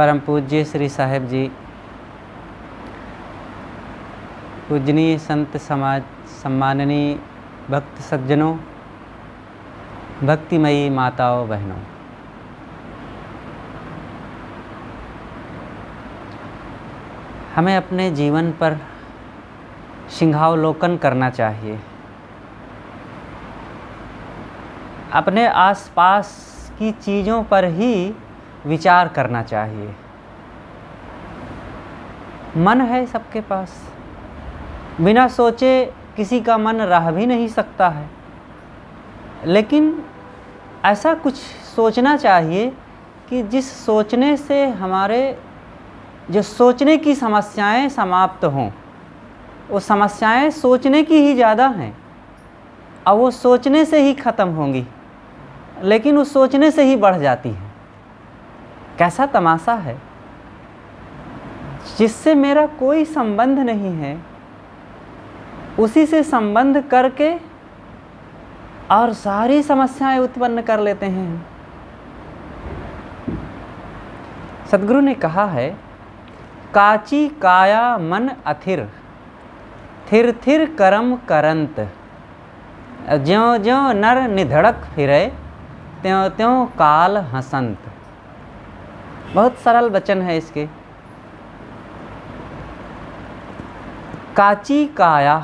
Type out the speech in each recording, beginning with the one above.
परम पूज्य श्री साहेब जी, पूजनीय संत समाज, सम्माननीय भक्त सज्जनों, भक्तिमयी माताओं बहनों, हमें अपने जीवन पर सिंहावलोकन करना चाहिए। अपने आसपास की चीज़ों पर ही विचार करना चाहिए। मन है सबके पास, बिना सोचे किसी का मन रह भी नहीं सकता है, लेकिन ऐसा कुछ सोचना चाहिए कि जिस सोचने से हमारे जो सोचने की समस्याएं समाप्त हों। वो समस्याएं सोचने की ही ज़्यादा हैं और वो सोचने से ही ख़त्म होंगी, लेकिन वो सोचने से ही बढ़ जाती हैं। कैसा तमाशा है, जिससे मेरा कोई संबंध नहीं है उसी से संबंध करके और सारी समस्याएं उत्पन्न कर लेते हैं। सद्गुरु ने कहा है, काची काया मन अथिर, थिर थिर करम करंत, ज्यों ज्यों नर निधड़क फिरे, त्यों त्यों काल हसंत। बहुत सरल वचन है इसके। काची काया,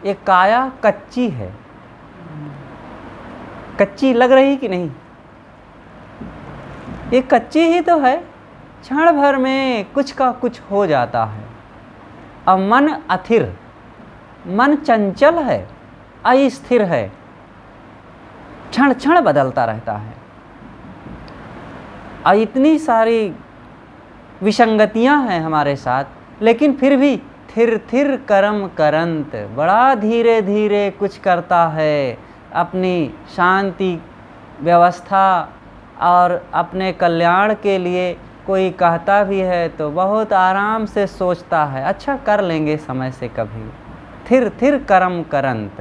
ये काया कच्ची है। कच्ची लग रही कि नहीं? ये कच्ची ही तो है, क्षण भर में कुछ का कुछ हो जाता है। अब मन अथिर, मन चंचल है, अस्थिर है, क्षण क्षण बदलता रहता है। और इतनी सारी विसंगतियां हैं हमारे साथ, लेकिन फिर भी थिर थिर करम करंत, बड़ा धीरे धीरे कुछ करता है। अपनी शांति व्यवस्था और अपने कल्याण के लिए कोई कहता भी है तो बहुत आराम से सोचता है, अच्छा कर लेंगे समय से कभी। थिर थिर करम करंत।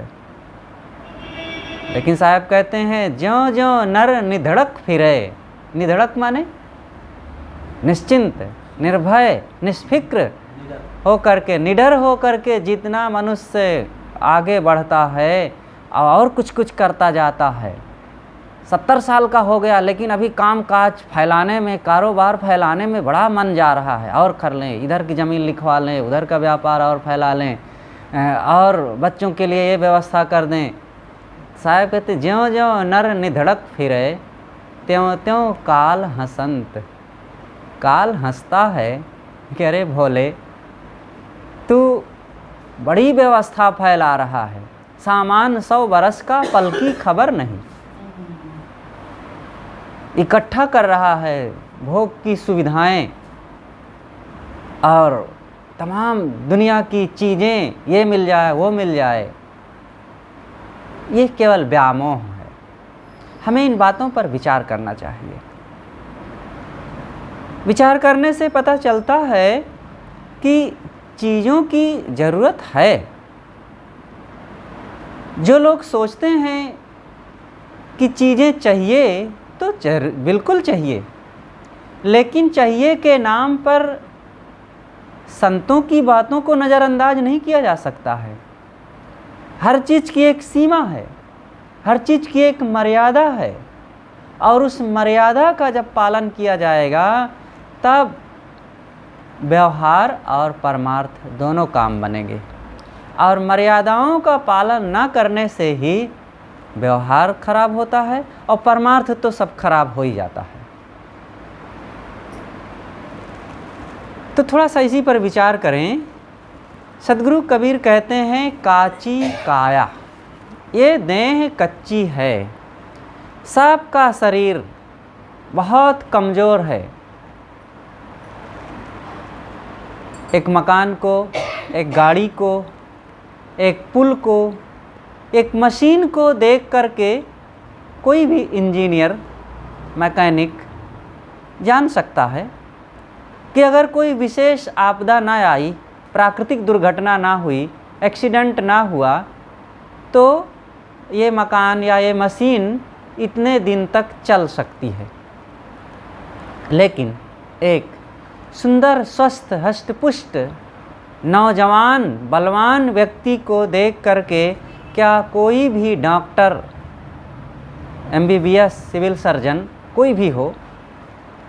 लेकिन साहब कहते हैं, ज्यों ज्यों नर निधड़क फिरे। निधड़क माने निश्चिंत, निर्भय, निष्फिक्र हो करके, निडर हो करके जितना मनुष्य आगे बढ़ता है और कुछ कुछ करता जाता है। 70 साल का हो गया, लेकिन अभी काम काज फैलाने में, कारोबार फैलाने में बड़ा मन जा रहा है। और कर लें, इधर की ज़मीन लिखवा लें, उधर का व्यापार और फैला लें, और बच्चों के लिए ये व्यवस्था कर दें। साहब कहते, ज्यों ज्यों नर निधड़क फिरे, त्यों त्यों काल हसंत। काल हंसता है कि अरे भोले, तू बड़ी व्यवस्था फैला रहा है, सामान 100 बरस का, पल की खबर नहीं। इकट्ठा कर रहा है भोग की सुविधाएं और तमाम दुनिया की चीज़ें, ये मिल जाए वो मिल जाए। ये केवल व्यामोह है। हमें इन बातों पर विचार करना चाहिए। विचार करने से पता चलता है कि चीज़ों की ज़रूरत है। जो लोग सोचते हैं कि चीज़ें चाहिए तो बिल्कुल चाहिए, लेकिन चाहिए के नाम पर संतों की बातों को नज़रअंदाज नहीं किया जा सकता है। हर चीज़ की एक सीमा है, हर चीज़ की एक मर्यादा है, और उस मर्यादा का जब पालन किया जाएगा तब व्यवहार और परमार्थ दोनों काम बनेंगे। और मर्यादाओं का पालन न करने से ही व्यवहार खराब होता है और परमार्थ तो सब खराब हो ही जाता है। तो थोड़ा सा इसी पर विचार करें। सद्गुरु कबीर कहते हैं, काची काया, ये देह कच्ची है, सबका शरीर बहुत कमज़ोर है। एक मकान को, एक गाड़ी को, एक पुल को, एक मशीन को देख करके कोई भी इंजीनियर, मैकेनिक जान सकता है कि अगर कोई विशेष आपदा ना आई, प्राकृतिक दुर्घटना ना हुई, एक्सीडेंट ना हुआ, तो ये मकान या ये मशीन इतने दिन तक चल सकती है। लेकिन एक सुंदर, स्वस्थ, हष्टपुष्ट, नौजवान, बलवान व्यक्ति को देख करके क्या कोई भी डॉक्टर, MBBS, सिविल सर्जन, कोई भी हो,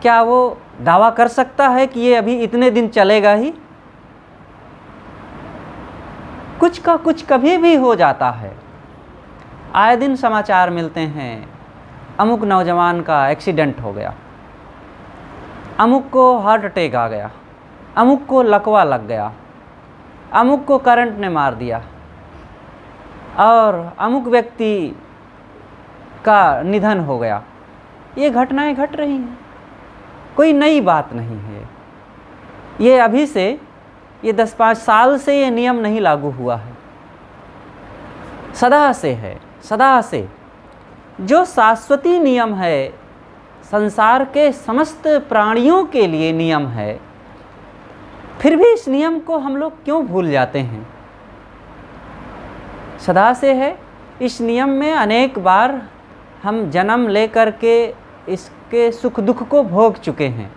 क्या वो दावा कर सकता है कि ये अभी इतने दिन चलेगा ही? कुछ का कुछ कभी भी हो जाता है। आए दिन समाचार मिलते हैं, अमुक नौजवान का एक्सीडेंट हो गया, अमुक को हार्ट अटैक आ गया, अमुक को लकवा लग गया, अमुक को करंट ने मार दिया, और अमुक व्यक्ति का निधन हो गया। ये घटनाएं घट रही हैं, कोई नई बात नहीं है। ये अभी से, ये 10-5 साल से ये नियम नहीं लागू हुआ है, सदा से है, सदा से। जो शाश्वती नियम है, संसार के समस्त प्राणियों के लिए नियम है, फिर भी इस नियम को हम लोग क्यों भूल जाते हैं? सदा से है। इस नियम में अनेक बार हम जन्म लेकर के इसके सुख दुख को भोग चुके हैं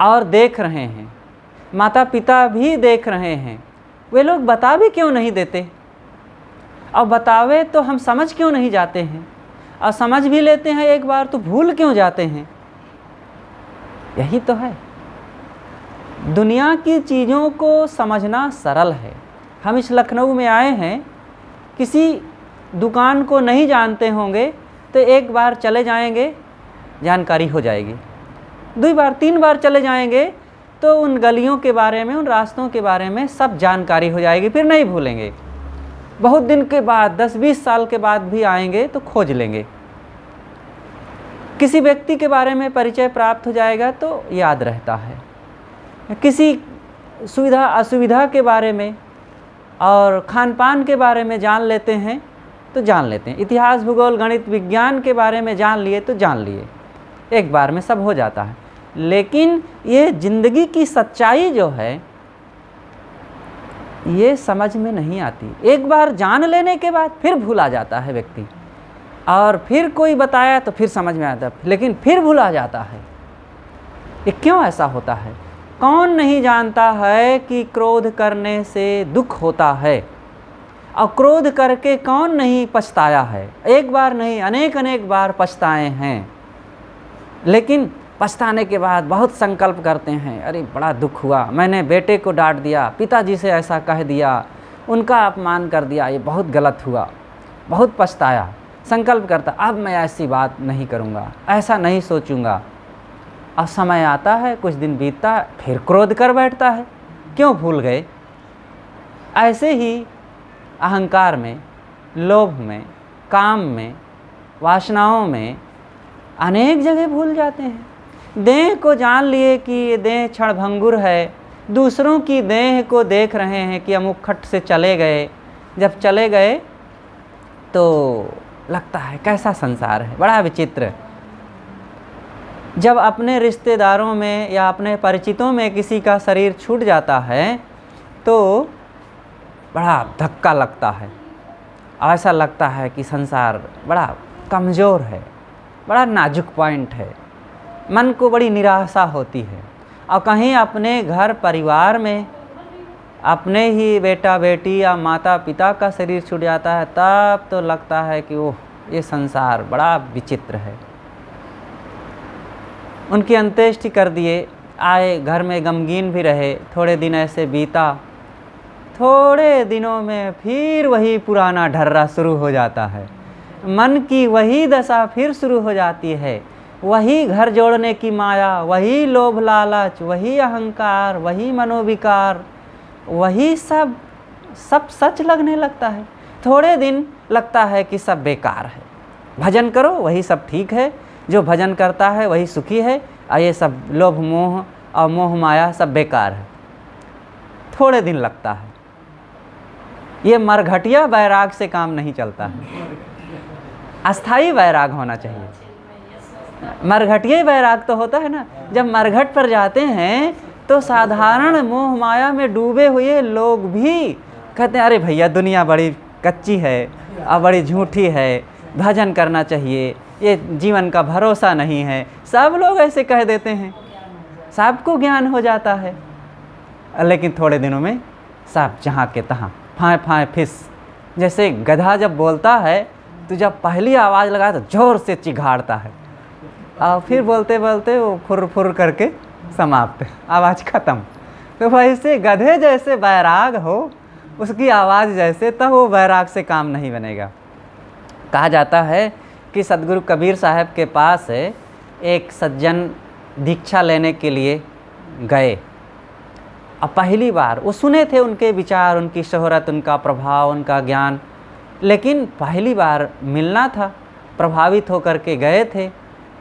और देख रहे हैं, माता पिता भी देख रहे हैं। वे लोग बता भी क्यों नहीं देते? और बतावे तो हम समझ क्यों नहीं जाते हैं? और समझ भी लेते हैं एक बार तो भूल क्यों जाते हैं? यही तो है। दुनिया की चीज़ों को समझना सरल है। हम इस लखनऊ में आए हैं, किसी दुकान को नहीं जानते होंगे तो एक बार चले जाएंगे, जानकारी हो जाएगी। 2 बार 3 बार चले जाएंगे तो उन गलियों के बारे में, उन रास्तों के बारे में सब जानकारी हो जाएगी, फिर नहीं भूलेंगे। बहुत दिन के बाद, 10-20 साल के बाद भी आएंगे तो खोज लेंगे। किसी व्यक्ति के बारे में परिचय प्राप्त हो जाएगा तो याद रहता है। किसी सुविधा असुविधा के बारे में और खान पान के बारे में जान लेते हैं तो जान लेते हैं। इतिहास, भूगोल, गणित, विज्ञान के बारे में जान लिए तो जान लिए, एक बार में सब हो जाता है। लेकिन ये ज़िंदगी की सच्चाई जो है, ये समझ में नहीं आती। एक बार जान लेने के बाद फिर भूला जाता है व्यक्ति, और फिर कोई बताया तो फिर समझ में आता, लेकिन फिर भूला जाता है। ये क्यों ऐसा होता है? कौन नहीं जानता है कि क्रोध करने से दुख होता है, और क्रोध करके कौन नहीं पछताया है? एक बार नहीं, अनेक अनेक बार पछताए हैं। लेकिन पछताने के बाद बहुत संकल्प करते हैं, अरे बड़ा दुख हुआ, मैंने बेटे को डांट दिया, पिताजी से ऐसा कह दिया, उनका अपमान कर दिया, ये बहुत गलत हुआ, बहुत पछताया। संकल्प करता, अब मैं ऐसी बात नहीं करूँगा, ऐसा नहीं सोचूंगा। अब समय आता है, कुछ दिन बीतता है, फिर क्रोध कर बैठता है। क्यों भूल गए? ऐसे ही अहंकार में, लोभ में, काम में, वासनाओं में अनेक जगह भूल जाते हैं। देह को जान लिए कि ये देह क्षणभंगुर है, दूसरों की देह को देख रहे हैं कि अमुक खट से चले गए। जब चले गए तो लगता है कैसा संसार है, बड़ा विचित्र। जब अपने रिश्तेदारों में या अपने परिचितों में किसी का शरीर छूट जाता है तो बड़ा धक्का लगता है। ऐसा लगता है कि संसार बड़ा कमज़ोर है, बड़ा नाजुक पॉइंट है, मन को बड़ी निराशा होती है। और कहीं अपने घर परिवार में अपने ही बेटा बेटी या माता पिता का शरीर छूट जाता है, तब तो लगता है कि ओह, ये संसार बड़ा विचित्र है। उनकी अंत्येष्टि कर दिए, आए, घर में गमगीन भी रहे, थोड़े दिन ऐसे बीता, थोड़े दिनों में फिर वही पुराना ढर्रा शुरू हो जाता है। मन की वही दशा फिर शुरू हो जाती है, वही घर जोड़ने की माया, वही लोभ लालच, वही अहंकार, वही मनोविकार, वही सब सच लगने लगता है। थोड़े दिन लगता है कि सब बेकार है, भजन करो वही सब ठीक है, जो भजन करता है वही सुखी है, और ये सब लोभ मोह और मोह माया सब बेकार है। थोड़े दिन लगता है। ये मरघटिया वैराग से काम नहीं चलता है, अस्थाई वैराग होना चाहिए। मरघटिया वैराग तो होता है ना, जब मरघट पर जाते हैं तो साधारण मोह माया में डूबे हुए लोग भी कहते हैं, अरे भैया दुनिया बड़ी कच्ची है और बड़ी झूठी है, भजन करना चाहिए, ये जीवन का भरोसा नहीं है। सब लोग ऐसे कह देते हैं, साहब को ज्ञान हो जाता है, लेकिन थोड़े दिनों में साहब जहाँ के तहाँ फाए फाए फिस। जैसे गधा जब बोलता है तो जब पहली आवाज़ लगा तो ज़ोर से चिघाड़ता है और फिर बोलते बोलते वो फुर फुर करके समाप्त, आवाज़ ख़त्म। तो वैसे गधे जैसे बैराग हो, उसकी आवाज़ जैसे, तब वो बैराग से काम नहीं बनेगा। कहा जाता है कि सदगुरु कबीर साहब के पास एक सज्जन दीक्षा लेने के लिए गए। अब पहली बार वो सुने थे उनके विचार, उनकी शोहरत, उनका प्रभाव, उनका ज्ञान, लेकिन पहली बार मिलना था। प्रभावित होकर के गए थे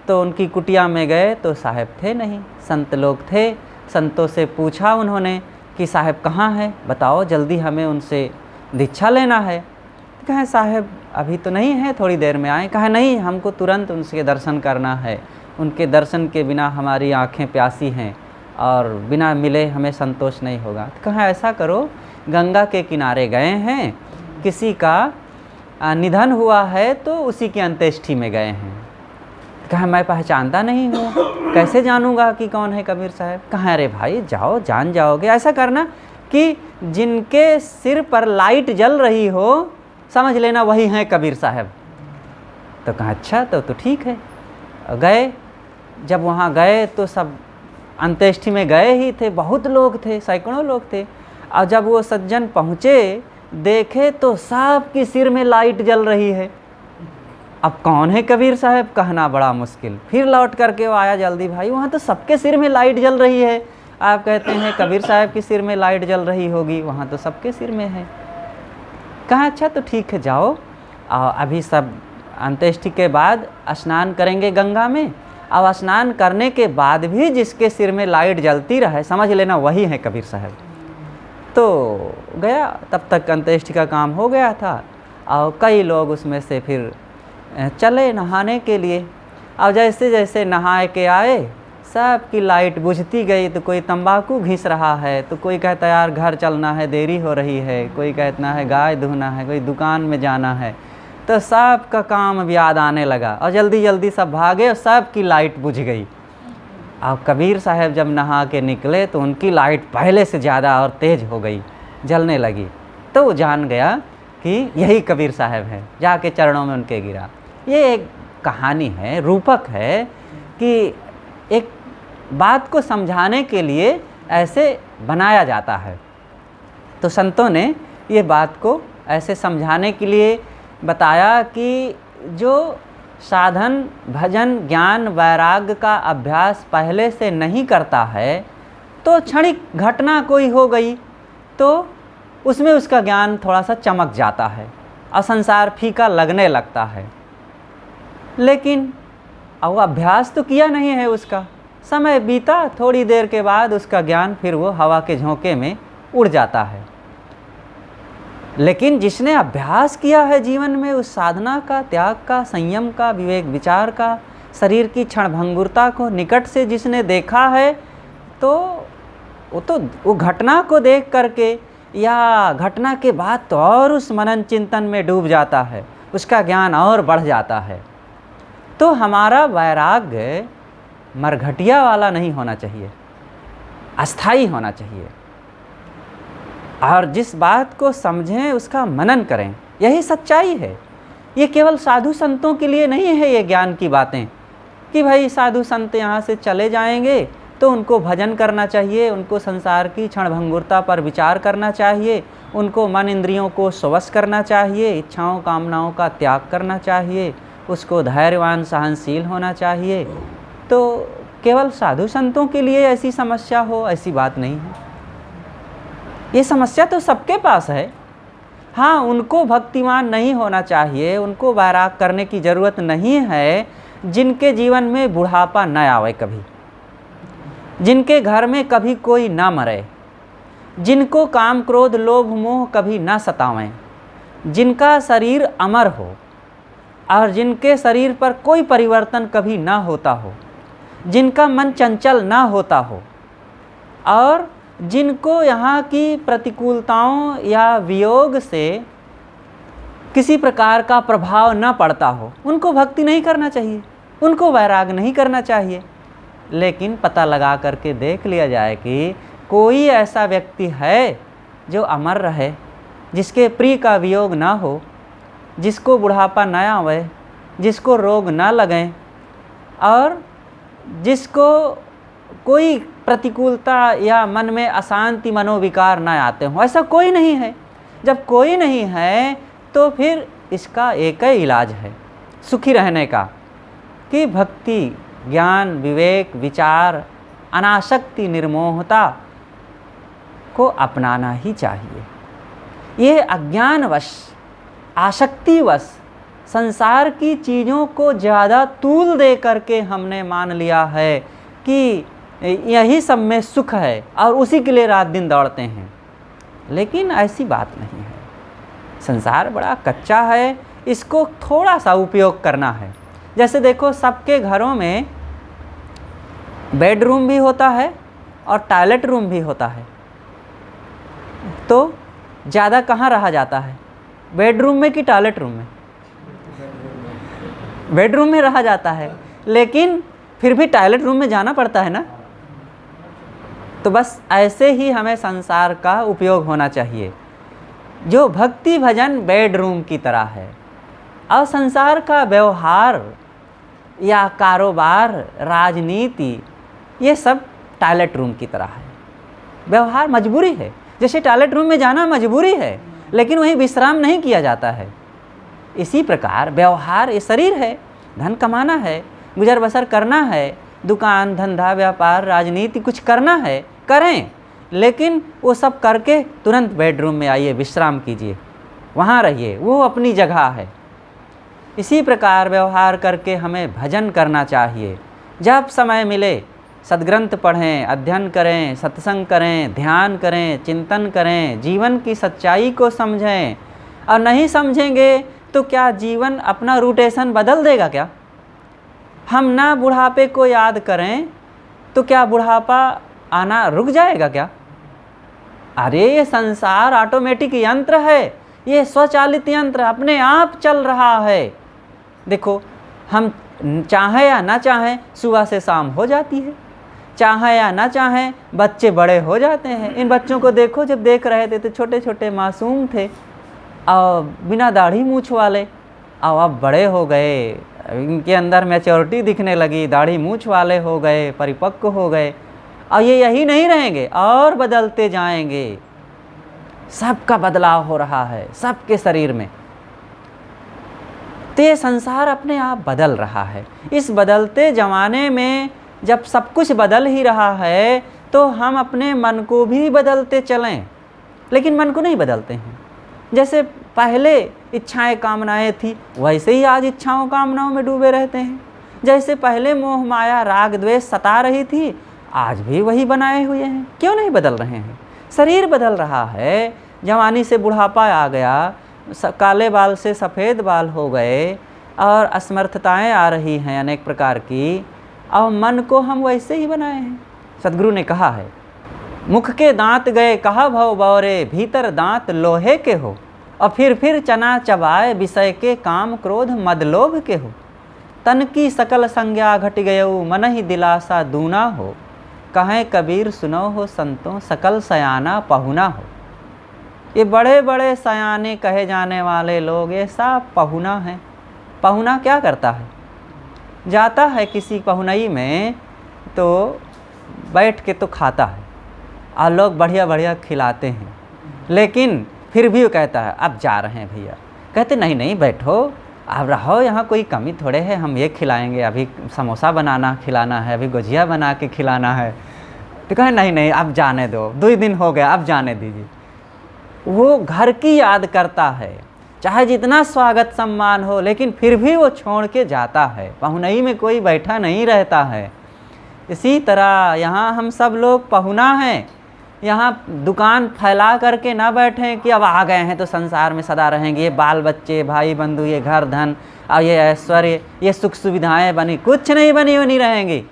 तो उनकी कुटिया में गए तो साहब थे नहीं, संत लोग थे। संतों से पूछा उन्होंने कि साहब कहाँ हैं, बताओ जल्दी हमें उनसे दीक्षा लेना है। तो कहें साहब अभी तो नहीं है, थोड़ी देर में आए। कहा नहीं, हमको तुरंत उनसे दर्शन करना है, उनके दर्शन के बिना हमारी आँखें प्यासी हैं और बिना मिले हमें संतोष नहीं होगा। तो कहा ऐसा करो, गंगा के किनारे गए हैं, किसी का निधन हुआ है तो उसी की अंत्येष्टि में गए हैं। कहा मैं पहचानता नहीं हूँ, कैसे जानूँगा कि कौन है कबीर साहब। कहा अरे भाई जाओ, जान जाओगे। ऐसा करना कि जिनके सिर पर लाइट जल रही हो समझ लेना वही हैं कबीर साहब। तो कहा अच्छा तो ठीक है। गए, जब वहाँ गए तो सब अंत्येष्टि में गए ही थे, बहुत लोग थे, सैकड़ों लोग थे। और जब वो सज्जन पहुँचे देखे तो सबके सिर में लाइट जल रही है। अब कौन है कबीर साहब कहना बड़ा मुश्किल। फिर लौट करके वो आया जल्दी, भाई वहाँ तो सबके सिर में लाइट जल रही है, आप कहते हैं कबीर साहब के सिर में लाइट जल रही होगी, वहाँ तो सबके सिर में है। कहा अच्छा तो ठीक है जाओ, अभी सब अंत्येष्टि के बाद स्नान करेंगे गंगा में, और स्नान करने के बाद भी जिसके सिर में लाइट जलती रहे समझ लेना वही है कबीर साहब। तो गया, तब तक अंत्येष्टि का काम हो गया था और कई लोग उसमें से फिर चले नहाने के लिए। और जैसे जैसे नहाए के आए सब की लाइट बुझती गई। तो कोई तंबाकू घिस रहा है, तो कोई कहता यार घर चलना है, देरी हो रही है, कोई कहता है गाय धोना है, कोई दुकान में जाना है। तो सब का काम याद आने लगा और जल्दी जल्दी सब भागे और सब की लाइट बुझ गई। और कबीर साहब जब नहा के निकले तो उनकी लाइट पहले से ज़्यादा और तेज़ हो गई, जलने लगी। तो वो जान गया कि यही कबीर साहब है, जाके चरणों में उनके गिरा। ये एक कहानी है, रूपक है कि एक बात को समझाने के लिए ऐसे बनाया जाता है। तो संतों ने ये बात को ऐसे समझाने के लिए बताया कि जो साधन, भजन, ज्ञान, वैराग्य का अभ्यास पहले से नहीं करता है तो क्षणिक घटना कोई हो गई तो उसमें उसका ज्ञान थोड़ा सा चमक जाता है और संसार फीका लगने लगता है। लेकिन वो अभ्यास तो किया नहीं है, उसका समय बीता, थोड़ी देर के बाद उसका ज्ञान फिर वो हवा के झोंके में उड़ जाता है। लेकिन जिसने अभ्यास किया है जीवन में उस साधना का, त्याग का, संयम का, विवेक विचार का, शरीर की क्षणभंगुरता को निकट से जिसने देखा है तो वो घटना को देख करके या घटना के बाद तो और उस मनन चिंतन में डूब जाता है, उसका ज्ञान और बढ़ जाता है। तो हमारा वैराग्य मरघटिया वाला नहीं होना चाहिए, अस्थाई होना चाहिए। और जिस बात को समझें उसका मनन करें, यही सच्चाई है। ये केवल साधु संतों के लिए नहीं है ये ज्ञान की बातें कि भाई साधु संत यहाँ से चले जाएंगे तो उनको भजन करना चाहिए, उनको संसार की क्षणभंगुरता पर विचार करना चाहिए, उनको मन इंद्रियों को स्वश करना चाहिए, इच्छाओं कामनाओं का त्याग करना चाहिए, उसको धैर्यवान सहनशील होना चाहिए। तो केवल साधु संतों के लिए ऐसी समस्या हो, ऐसी बात नहीं है। ये समस्या तो सबके पास है। हाँ, उनको भक्तिमान नहीं होना चाहिए, उनको वैराग करने की ज़रूरत नहीं है जिनके जीवन में बुढ़ापा न आवे कभी, जिनके घर में कभी कोई ना मरे, जिनको काम क्रोध लोभ मोह कभी ना सतावें, जिनका शरीर अमर हो और जिनके शरीर पर कोई परिवर्तन कभी ना होता हो, जिनका मन चंचल ना होता हो और जिनको यहाँ की प्रतिकूलताओं या वियोग से किसी प्रकार का प्रभाव न पड़ता हो, उनको भक्ति नहीं करना चाहिए, उनको वैराग नहीं करना चाहिए। लेकिन पता लगा करके देख लिया जाए कि कोई ऐसा व्यक्ति है जो अमर रहे, जिसके प्रिय का वियोग ना हो, जिसको बुढ़ापा न आवे, जिसको रोग ना लगें और जिसको कोई प्रतिकूलता या मन में अशांति मनोविकार ना आते हों। ऐसा कोई नहीं है। जब कोई नहीं है तो फिर इसका एक ही इलाज है सुखी रहने का, कि भक्ति, ज्ञान, विवेक, विचार, अनासक्ति, निर्मोहता को अपनाना ही चाहिए। ये अज्ञानवश, आसक्तिवश संसार की चीज़ों को ज़्यादा तूल दे करके हमने मान लिया है कि यही सब में सुख है और उसी के लिए रात दिन दौड़ते हैं, लेकिन ऐसी बात नहीं है। संसार बड़ा कच्चा है, इसको थोड़ा सा उपयोग करना है। जैसे देखो, सबके घरों में बेडरूम भी होता है और टॉयलेट रूम भी होता है, तो ज़्यादा कहाँ रहा जाता है, बेडरूम में कि टॉयलेट रूम में? बेडरूम में रहा जाता है, लेकिन फिर भी टॉयलेट रूम में जाना पड़ता है ना। तो बस ऐसे ही हमें संसार का उपयोग होना चाहिए। जो भक्ति भजन बेडरूम की तरह है और संसार का व्यवहार या कारोबार, राजनीति, ये सब टॉयलेट रूम की तरह है। व्यवहार मजबूरी है, जैसे टॉयलेट रूम में जाना मजबूरी है, लेकिन वहीं विश्राम नहीं किया जाता है। इसी प्रकार व्यवहार ये शरीर है, धन कमाना है, गुजर बसर करना है, दुकान धंधा व्यापार राजनीति कुछ करना है, करें, लेकिन वो सब करके तुरंत बेडरूम में आइए, विश्राम कीजिए, वहाँ रहिए, वो अपनी जगह है। इसी प्रकार व्यवहार करके हमें भजन करना चाहिए। जब समय मिले सद्ग्रंथ पढ़ें, अध्ययन करें, सत्संग करें, ध्यान करें, चिंतन करें, जीवन की सच्चाई को समझें। और नहीं समझेंगे तो क्या जीवन अपना रूटेशन बदल देगा क्या? हम ना बुढ़ापे को याद करें तो क्या बुढ़ापा आना रुक जाएगा क्या? अरे ये संसार ऑटोमेटिक यंत्र है, ये स्वचालित यंत्र अपने आप चल रहा है। देखो, हम चाहें या ना चाहें सुबह से शाम हो जाती है, चाहें या ना चाहें बच्चे बड़े हो जाते हैं। इन बच्चों को देखो, जब देख रहे थे तो छोटे छोटे मासूम थे और बिना दाढ़ी मूछ वाले, और अब बड़े हो गए, इनके अंदर मैच्योरिटी दिखने लगी, दाढ़ी मूछ वाले हो गए, परिपक्व हो गए, और ये यही नहीं रहेंगे और बदलते जाएंगे। सबका बदलाव हो रहा है सबके शरीर में। तो ये संसार अपने आप बदल रहा है। इस बदलते ज़माने में जब सब कुछ बदल ही रहा है तो हम अपने मन को भी बदलते चलें, लेकिन मन को नहीं बदलते हैं। जैसे पहले इच्छाएं कामनाएं थी, वैसे ही आज इच्छाओं कामनाओं में डूबे रहते हैं। जैसे पहले मोह माया राग द्वेष सता रही थी, आज भी वही बनाए हुए हैं। क्यों नहीं बदल रहे हैं? शरीर बदल रहा है, जवानी से बुढ़ापा आ गया, काले बाल से सफ़ेद बाल हो गए और असमर्थताएं आ रही हैं अनेक प्रकार की, और मन को हम वैसे ही बनाए हैं। सद्गुरु ने कहा है, मुख के दांत गए कहा भव बौरे, भीतर दांत लोहे के हो, और फिर चना चबाए विषय के काम क्रोध मद लोभ के हो। तन की सकल संज्ञा घट गयऊ, मन ही दिलासा दूना हो, कहें कबीर सुनो हो संतों, सकल सयाना पहुना हो। ये बड़े बड़े सयाने कहे जाने वाले लोग ये सब पहुना हैं। पहुना क्या करता है? जाता है किसी पहुनई में तो बैठ के तो खाता है, और लोग बढ़िया बढ़िया खिलाते हैं, लेकिन फिर भी वो कहता है अब जा रहे हैं भैया। कहते नहीं नहीं बैठो, आप रहो, यहाँ कोई कमी थोड़े है, हम ये खिलाएंगे, अभी समोसा बनाना खिलाना है, अभी गुजिया बना के खिलाना है। तो कहे नहीं नहीं अब जाने दो, 2 दिन हो गया, अब जाने दीजिए। वो घर की याद करता है, चाहे जितना स्वागत सम्मान हो, लेकिन फिर भी वो छोड़ के जाता है। पहुनई में कोई बैठा नहीं रहता है। इसी तरह यहाँ हम सब लोग पहुना हैं। यहाँ दुकान फैला करके ना बैठें कि अब आ गए हैं तो संसार में सदा रहेंगे, ये बाल बच्चे भाई बंधु, ये घर धन और ये ऐश्वर्य, ये सुख सुविधाएं बनी, कुछ नहीं बनी बनी रहेंगी।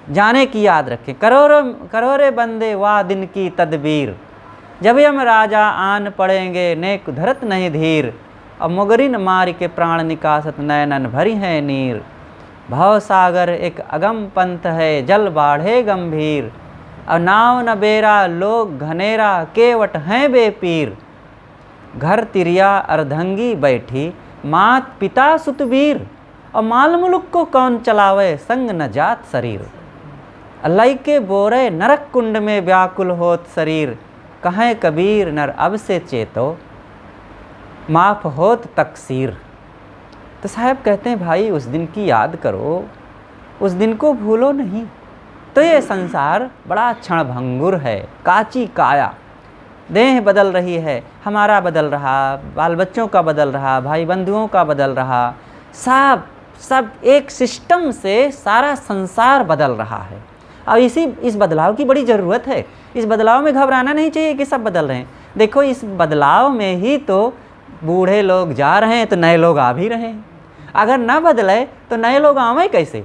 जाने की याद रखें। करोड़े बंदे वाह दिन की तदबीर, जब हम राजा आन पड़ेंगे नेक धरत नहीं धीर, और मुगरिन मार के प्राण निकासत नैनन भरी है नीर। भव सागर एक अगम पंथ है, जल बाढ़े गंभीर। और नाव न बेरा लोग घनेरा, केवट हैं बेपीर। घर तिरिया अर्धंगी बैठी, मात पिता सुतवीर। और माल मुलुक को कौन चलावे, संग न जात शरीर। अल्लाह के बोरे नरक कुंड में व्याकुल होत शरीर। कहें कबीर नर अब से चेतो, माफ होत तकसीर। तो साहब कहते हैं भाई उस दिन की याद करो, उस दिन को भूलो नहीं। तो ये संसार बड़ा क्षणभंगुर है, काची काया। देह बदल रही है, हमारा बदल रहा, बाल बच्चों का बदल रहा, भाई बंधुओं का बदल रहा, सब एक सिस्टम से सारा संसार बदल रहा है। और इस बदलाव की बड़ी ज़रूरत है। इस बदलाव में घबराना नहीं चाहिए कि सब बदल रहे हैं। देखो इस बदलाव में ही तो बूढ़े लोग जा रहे हैं तो नए लोग आ भी रहे हैं। अगर ना बदले तो नए लोग आवें कैसे।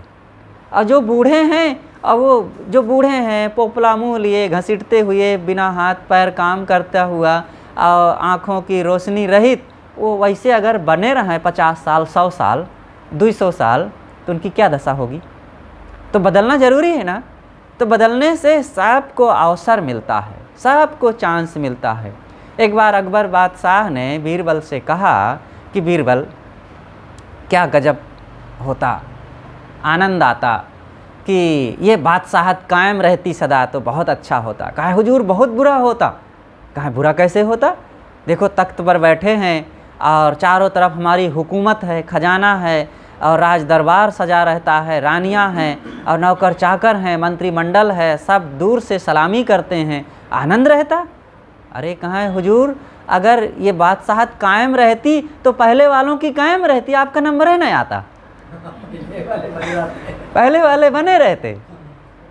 और जो बूढ़े हैं, और वो जो बूढ़े हैं पोपला मुँह लिए घसीटते हुए, बिना हाथ पैर काम करता हुआ और आँखों की रोशनी रहित, वो वैसे अगर बने रहें 50 साल, 100 साल, 200 साल, तो उनकी क्या दशा होगी। तो बदलना ज़रूरी है ना। तो बदलने से सबको अवसर मिलता है, सबको चांस मिलता है। एक बार अकबर बादशाह ने बीरबल से कहा कि बीरबल क्या गजब होता, आनंद आता कि ये बादशाहत कायम रहती सदा तो बहुत अच्छा होता। कहा हुजूर बहुत बुरा होता। कहा बुरा कैसे होता। देखो तख्त पर बैठे हैं और चारों तरफ हमारी हुकूमत है, खजाना है और राज दरबार सजा रहता है, रानियां हैं और नौकर चाकर हैं, मंत्रिमंडल है, सब दूर से सलामी करते हैं, आनंद रहता। अरे कहाँ है हुजूर, अगर ये बादशाहत कायम रहती तो पहले वालों की कायम रहती, आपका नंबर ही नहीं आता। पहले वाले बने रहते।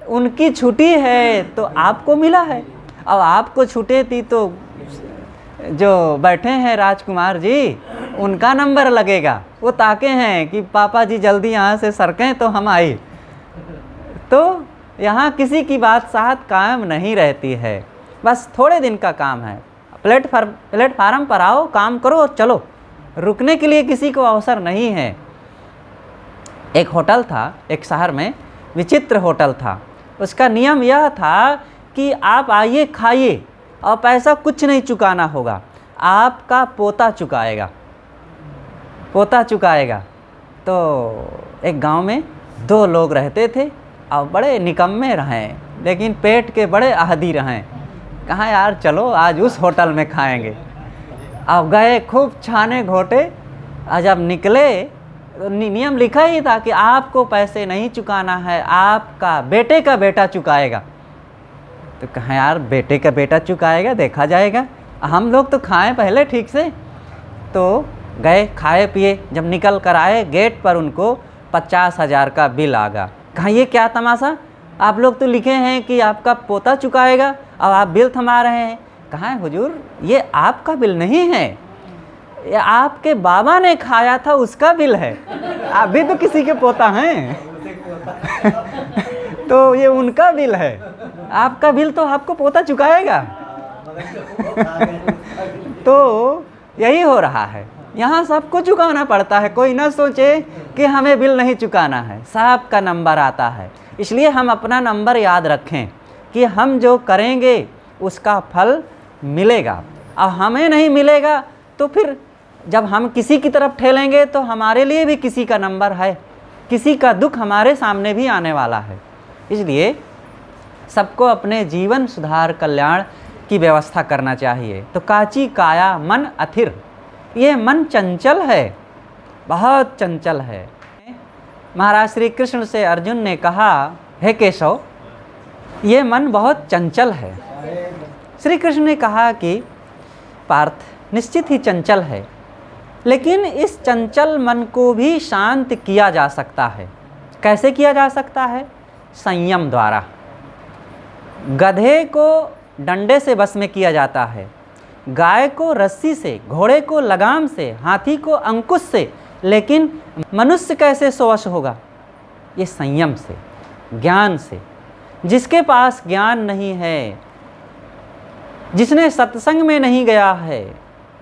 उनकी छुट्टी है तो आपको मिला है, अब आपको छूटे थी तो जो बैठे हैं राजकुमार जी उनका नंबर लगेगा। वो ताके हैं कि पापा जी जल्दी यहाँ से सरकें तो हम आई। तो यहाँ किसी की बादशाहत कायम नहीं रहती है, बस थोड़े दिन का काम है। प्लेटफार्म पर आओ, काम करो और चलो, रुकने के लिए किसी को अवसर नहीं है। एक होटल था एक शहर में, विचित्र होटल था। उसका नियम यह था कि आप आइए खाइए और पैसा कुछ नहीं चुकाना होगा, आपका पोता चुकाएगा, पोता चुकाएगा। तो एक गांव में 2 लोग रहते थे और बड़े निकम्मे रहें, लेकिन पेट के बड़े अहदी रहें। कहाँ यार चलो आज उस होटल में खाएंगे। अब गए, खूब छाने घोटे, और जब निकले तो नियम लिखा ही था कि आपको पैसे नहीं चुकाना है, आपका बेटे का बेटा चुकाएगा। तो कहाँ यार बेटे का बेटा चुकाएगा, देखा जाएगा, हम लोग तो खाएं पहले ठीक से। तो गए, खाए पिए, जब निकल कर आए गेट पर उनको 50,000 का बिल आ गया। कहाँ ये क्या तमाशा, आप लोग तो लिखे हैं कि आपका पोता चुकाएगा और आप बिल थमा रहे हैं। कहाँ है हुजूर, ये आपका बिल नहीं है, ये आपके बाबा ने खाया था उसका बिल है, आप भी तो किसी के पोता हैं। तो ये उनका बिल है, आपका बिल तो आपको पोता चुकाएगा। तो यही हो रहा है, यहाँ सबको चुकाना पड़ता है। कोई ना सोचे कि हमें बिल नहीं चुकाना है, सबका नंबर आता है। इसलिए हम अपना नंबर याद रखें कि हम जो करेंगे उसका फल मिलेगा, और हमें नहीं मिलेगा तो फिर जब हम किसी की तरफ ठेलेंगे तो हमारे लिए भी किसी का नंबर है, किसी का दुख हमारे सामने भी आने वाला है। इसलिए सबको अपने जीवन सुधार कल्याण की व्यवस्था करना चाहिए। तो काची काया मन अथिर, ये मन चंचल है, बहुत चंचल है। महाराज श्री कृष्ण से अर्जुन ने कहा, हे केशव ये मन बहुत चंचल है। श्री कृष्ण ने कहा कि पार्थ निश्चित ही चंचल है, लेकिन इस चंचल मन को भी शांत किया जा सकता है। कैसे किया जा सकता है? संयम द्वारा। गधे को डंडे से बस में किया जाता है, गाय को रस्सी से, घोड़े को लगाम से, हाथी को अंकुश से, लेकिन मनुष्य कैसे वश होगा? ये संयम से, ज्ञान से। जिसके पास ज्ञान नहीं है, जिसने सत्संग में नहीं गया है,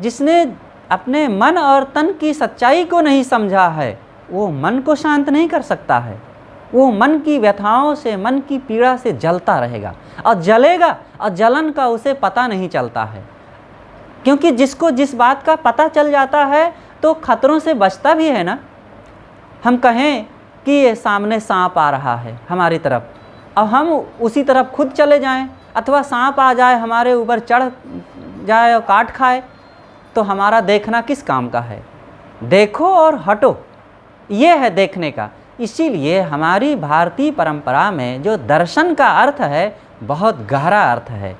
जिसने अपने मन और तन की सच्चाई को नहीं समझा है, वो मन को शांत नहीं कर सकता है। वो मन की व्यथाओं से, मन की पीड़ा से जलता रहेगा और जलेगा, और जलन का उसे पता नहीं चलता है। क्योंकि जिसको जिस बात का पता चल जाता है तो खतरों से बचता भी है ना। हम कहें कि ये सामने सांप आ रहा है हमारी तरफ, और हम उसी तरफ खुद चले जाएं, अथवा सांप आ जाए हमारे ऊपर चढ़ जाए और काट खाए, तो हमारा देखना किस काम का है? देखो और हटो, ये है देखने का। इसीलिए हमारी भारतीय परंपरा में जो दर्शन का अर्थ है बहुत गहरा अर्थ है।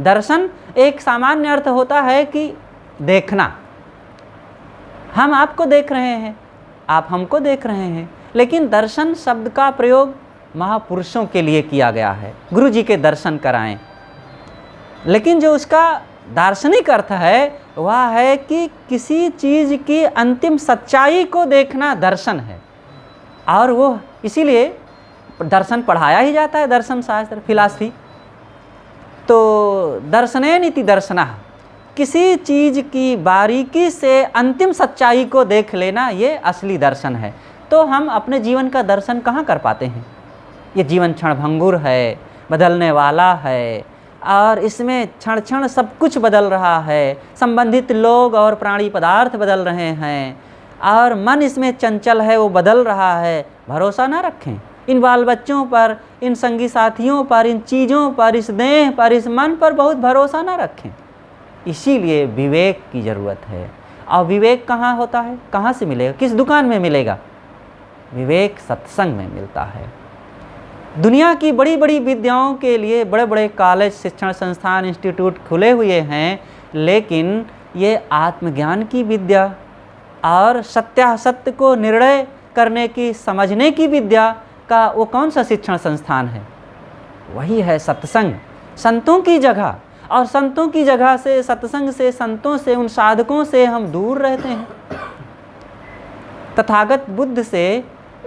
दर्शन एक सामान्य अर्थ होता है कि देखना। हम आपको देख रहे हैं, आप हमको देख रहे हैं, लेकिन दर्शन शब्द का प्रयोग महापुरुषों के लिए किया गया है। गुरु जी के दर्शन कराएं। लेकिन जो उसका दार्शनिक अर्थ है वह है कि किसी चीज़ की अंतिम सच्चाई को देखना दर्शन है। और वो इसीलिए दर्शन पढ़ाया ही जाता है, दर्शन शास्त्र, फिलॉसफी। तो दर्शने नीति दर्शना, किसी चीज़ की बारीकी से अंतिम सच्चाई को देख लेना, ये असली दर्शन है। तो हम अपने जीवन का दर्शन कहाँ कर पाते हैं? ये जीवन क्षणभंगुर है, बदलने वाला है, और इसमें क्षण क्षण सब कुछ बदल रहा है। संबंधित लोग और प्राणी पदार्थ बदल रहे हैं, और मन इसमें चंचल है, वो बदल रहा है। भरोसा ना रखें इन बाल बच्चों पर, इन संगी साथियों पर, इन चीज़ों पर, इस देह पर, इस मन पर बहुत भरोसा ना रखें। इसीलिए विवेक की ज़रूरत है। और विवेक कहाँ होता है, कहाँ से मिलेगा, किस दुकान में मिलेगा? विवेक सत्संग में मिलता है। दुनिया की बड़ी बड़ी विद्याओं के लिए बड़े बड़े कॉलेज, शिक्षण संस्थान, इंस्टीट्यूट खुले हुए हैं, लेकिन ये आत्मज्ञान की विद्या और सत्यासत्य को निर्णय करने की, समझने की विद्या का वो कौन सा शिक्षण संस्थान है? वही है सत्संग, संतों की जगह। और संतों की जगह से, सत्संग से, संतों से, उन साधकों से हम दूर रहते हैं। तथागत बुद्ध से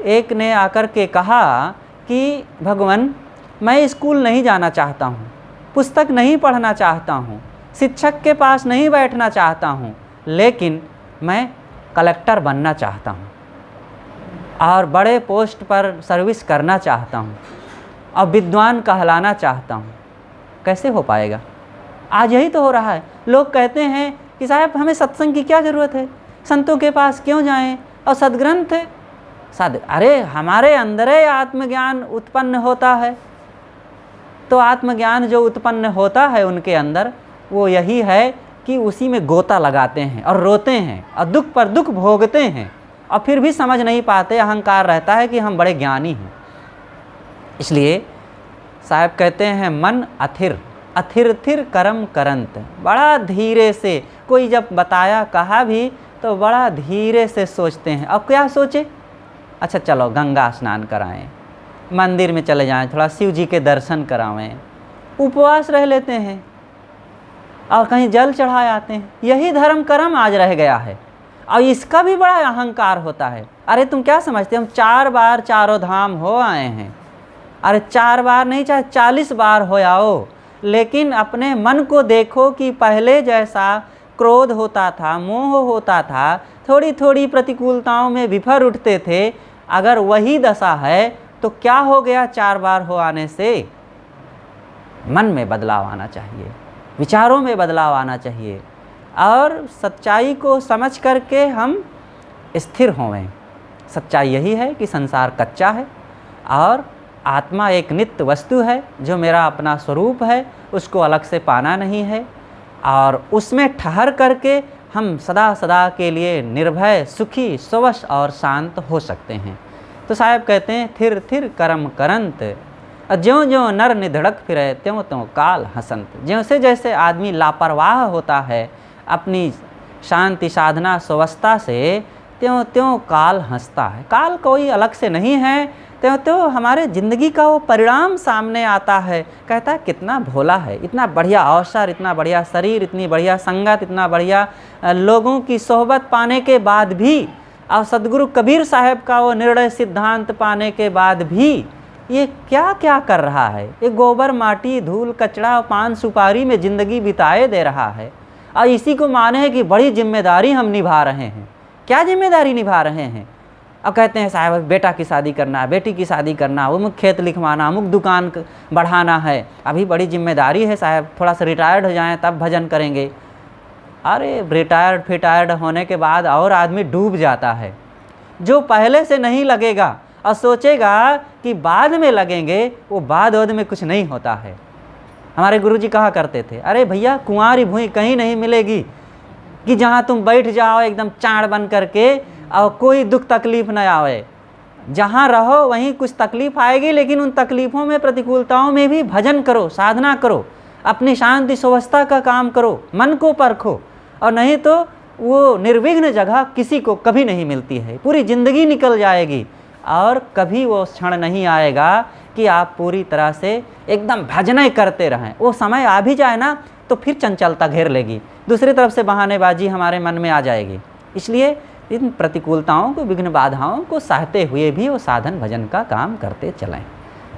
एक ने आकर के कहा कि भगवान, मैं स्कूल नहीं जाना चाहता हूँ, पुस्तक नहीं पढ़ना चाहता हूँ, शिक्षक के पास नहीं बैठना चाहता हूँ, लेकिन मैं कलेक्टर बनना चाहता हूँ और बड़े पोस्ट पर सर्विस करना चाहता हूँ और विद्वान कहलाना चाहता हूँ। कैसे हो पाएगा? आज यही तो हो रहा है। लोग कहते हैं कि साहब हमें सत्संग की क्या ज़रूरत है, संतों के पास क्यों जाएं, और सदग्रंथ है अरे हमारे अंदर ही आत्मज्ञान उत्पन्न होता है। तो आत्मज्ञान जो उत्पन्न होता है उनके अंदर, वो यही है कि उसी में गोता लगाते हैं और रोते हैं और दुख पर दुख भोगते हैं, और फिर भी समझ नहीं पाते। अहंकार रहता है कि हम बड़े ज्ञानी हैं। इसलिए साहब कहते हैं मन अथिर, अथिर थिर करम करंत। बड़ा धीरे से, कोई जब बताया कहा भी तो बड़ा धीरे से सोचते हैं। अब क्या सोचे? अच्छा चलो गंगा स्नान कराएं, मंदिर में चले जाएं, थोड़ा शिव जी के दर्शन करावें, उपवास रह लेते हैं और कहीं जल चढ़ाए आते हैं। यही धर्म कर्म आज रह गया है, और इसका भी बड़ा अहंकार होता है। अरे तुम क्या समझते, हम 4 बार चारों धाम हो आए हैं। अरे 4 बार नहीं, चाहे 40 बार हो आओ, लेकिन अपने मन को देखो कि पहले जैसा क्रोध होता था, मोह होता था, थोड़ी थोड़ी प्रतिकूलताओं में विफर उठते थे। अगर वही दशा है तो क्या हो गया 4 बार हो आने से? मन में बदलाव आना चाहिए, विचारों में बदलाव आना चाहिए, और सच्चाई को समझ करके हम स्थिर होवें। सच्चाई यही है कि संसार कच्चा है और आत्मा एक नित्य वस्तु है जो मेरा अपना स्वरूप है, उसको अलग से पाना नहीं है, और उसमें ठहर करके हम सदा सदा के लिए निर्भय, सुखी, स्वश और शांत हो सकते हैं। तो साहब कहते हैं थिर थिर करम करंत, ज्यों ज्यों नर निधड़क फिरे त्यों त्यों काल हसंत। जैसे जैसे आदमी लापरवाह होता है अपनी शांति साधना स्वस्थता से, त्यों त्यों काल हंसता है। काल कोई अलग से नहीं है, त्यों त्यों हमारे ज़िंदगी का वो परिणाम सामने आता है। कहता है कितना भोला है, इतना बढ़िया अवसर, इतना बढ़िया शरीर, इतनी बढ़िया संगत, इतना बढ़िया लोगों की सोहबत पाने के बाद भी, और सदगुरु कबीर साहब का वो निर्णय सिद्धांत पाने के बाद भी ये क्या क्या कर रहा है। ये गोबर माटी धूल कचरा और पान सुपारी में ज़िंदगी बिताए दे रहा है, और इसी को माने है कि बड़ी जिम्मेदारी हम निभा रहे हैं। क्या जिम्मेदारी निभा रहे हैं? अब कहते हैं साहब बेटा की शादी करना है, बेटी की शादी करना, अमुक खेत लिखवाना, अमुक दुकान बढ़ाना है, अभी बड़ी जिम्मेदारी है साहब, थोड़ा सा रिटायर्ड हो जाएं तब भजन करेंगे। अरे रिटायर्ड होने के बाद और आदमी डूब जाता है। जो पहले से नहीं लगेगा और सोचेगा कि बाद में लगेंगे, वो बाद में कुछ नहीं होता है। हमारे गुरुजी कहा करते थे, अरे भैया कुंवारी भूमि कहीं नहीं मिलेगी कि जहाँ तुम बैठ जाओ एकदम चाँड़ बन करके और कोई दुख तकलीफ़ न आवे। जहाँ रहो वहीं कुछ तकलीफ़ आएगी, लेकिन उन तकलीफ़ों में, प्रतिकूलताओं में भी भजन करो, साधना करो, अपनी शांति सुवस्था का काम करो, मन को परखो। और नहीं तो वो निर्विघ्न जगह किसी को कभी नहीं मिलती है। पूरी ज़िंदगी निकल जाएगी और कभी वो क्षण नहीं आएगा कि आप पूरी तरह से एकदम भजन ही करते रहें। वो समय आ भी जाए ना तो फिर चंचलता घेर लेगी, दूसरी तरफ से बहानेबाजी हमारे मन में आ जाएगी। इसलिए इन प्रतिकूलताओं को, विघ्न बाधाओं को सहते हुए भी वो साधन भजन का काम करते चलें।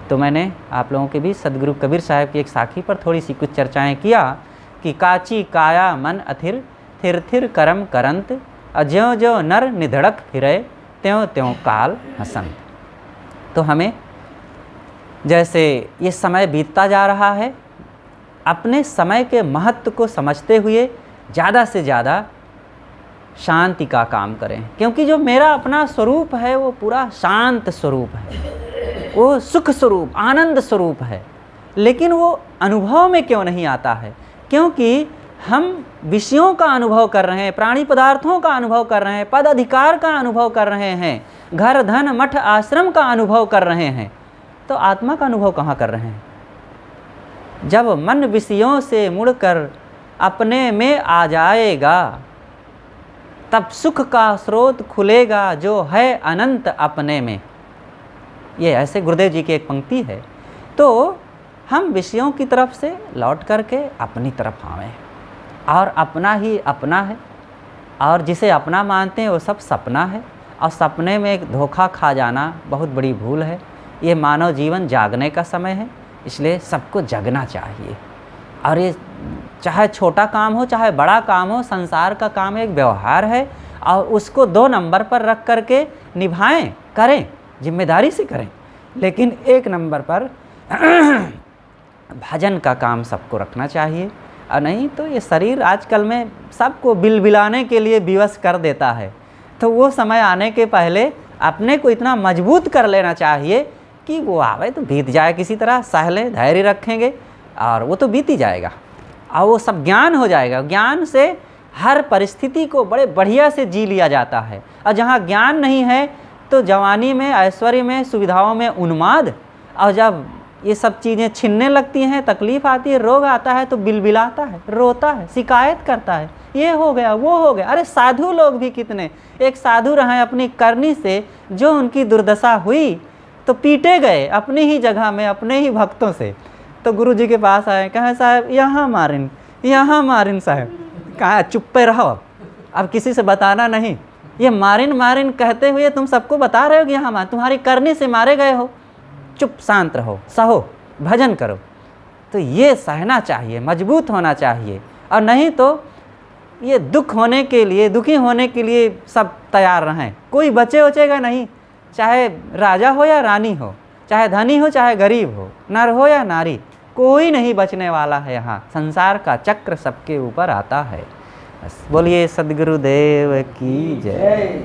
तो मैंने आप लोगों के बीच सदगुरु कबीर साहब की एक साखी पर थोड़ी सी कुछ चर्चाएं किया कि काची काया मन अथिर, थिर थिर करम करंत, ज्यों ज्यों नर निधड़क फिरे, त्यों त्यों काल हसंत। तो हमें जैसे ये समय बीतता जा रहा है, अपने समय के महत्व को समझते हुए ज़्यादा से ज़्यादा शांति का काम करें, क्योंकि जो मेरा अपना स्वरूप है वो पूरा शांत स्वरूप है, वो सुख स्वरूप, आनंद स्वरूप है। लेकिन वो अनुभव में क्यों नहीं आता है? क्योंकि हम विषयों का अनुभव कर रहे हैं, प्राणी पदार्थों का अनुभव कर रहे हैं, पद अधिकार का अनुभव कर रहे हैं, घर धन मठ आश्रम का अनुभव कर रहे हैं, तो आत्मा का अनुभव कहाँ कर रहे हैं? जब मन विषयों से मुड़कर अपने में आ जाएगा, तब सुख का स्रोत खुलेगा जो है अनंत अपने में। ये ऐसे गुरुदेव जी की एक पंक्ति है। तो हम विषयों की तरफ से लौट करके अपनी तरफ आवें, और अपना ही अपना है, और जिसे अपना मानते हैं वो सब सपना है, और सपने में एक धोखा खा जाना बहुत बड़ी भूल है। ये मानव जीवन जागने का समय है, इसलिए सबको जगना चाहिए। और ये चाहे छोटा काम हो चाहे बड़ा काम हो, संसार का काम एक व्यवहार है, और उसको 2 नंबर पर रख करके निभाएं, करें, जिम्मेदारी से करें, लेकिन 1 नंबर पर भजन का काम सबको रखना चाहिए। और नहीं तो ये शरीर आजकल में सबको बिलबिलाने के लिए विवश कर देता है। तो वो समय आने के पहले अपने को इतना मजबूत कर लेना चाहिए कि वो आवे तो बीत जाए, किसी तरह सह लें, धैर्य रखेंगे और वो तो बीत ही जाएगा, और वो सब ज्ञान हो जाएगा। ज्ञान से हर परिस्थिति को बड़े बढ़िया से जी लिया जाता है। और जहाँ ज्ञान नहीं है तो जवानी में, ऐश्वर्य में, सुविधाओं में उन्माद, और जब ये सब चीज़ें छिनने लगती हैं, तकलीफ़ आती है, रोग आता है तो बिलबिलाता है, रोता है, शिकायत करता है, ये हो गया वो हो गया। अरे साधु लोग भी कितने, एक साधु रहे अपनी करनी से, जो उनकी दुर्दशा हुई तो पीटे गए अपनी ही जगह में, अपने ही भक्तों से। तो गुरु जी के पास आए, कहे साहब यहाँ मारिन साहब, कहा चुप्पे रहो, अब किसी से बताना नहीं। ये मारिन कहते हुए तुम सबको बता रहे हो कि यहाँ तुम्हारी करनी से मारे गए हो, चुप शांत रहो, सहो, भजन करो। तो ये सहना चाहिए, मजबूत होना चाहिए। और नहीं तो ये दुखी होने के लिए सब तैयार रहें, कोई बचेगा नहीं। चाहे राजा हो या रानी हो, चाहे धनी हो चाहे गरीब हो, नर हो या नारी, कोई नहीं बचने वाला है। यहाँ संसार का चक्र सबके ऊपर आता है। बस बोलिए सद्गुरुदेव की जय।